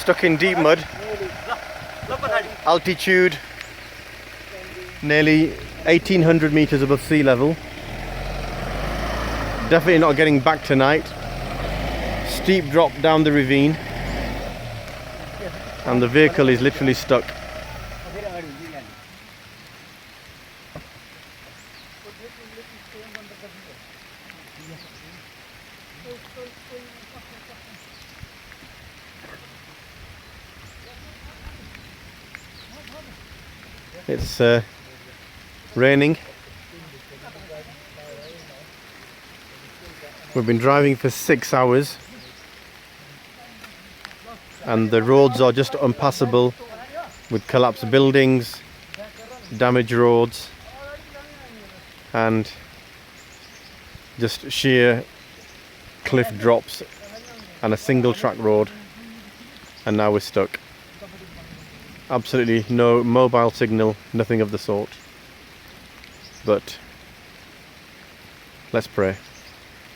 stuck in deep mud. Altitude nearly 1800 meters above sea level. Definitely not getting back tonight. Steep drop down the ravine, and the vehicle is literally stuck. It's raining. We've been driving for 6 hours and the roads are just unpassable with collapsed buildings, damaged roads and just sheer cliff drops and a single track road, and now we're stuck. Absolutely no mobile signal, nothing of the sort. But let's pray.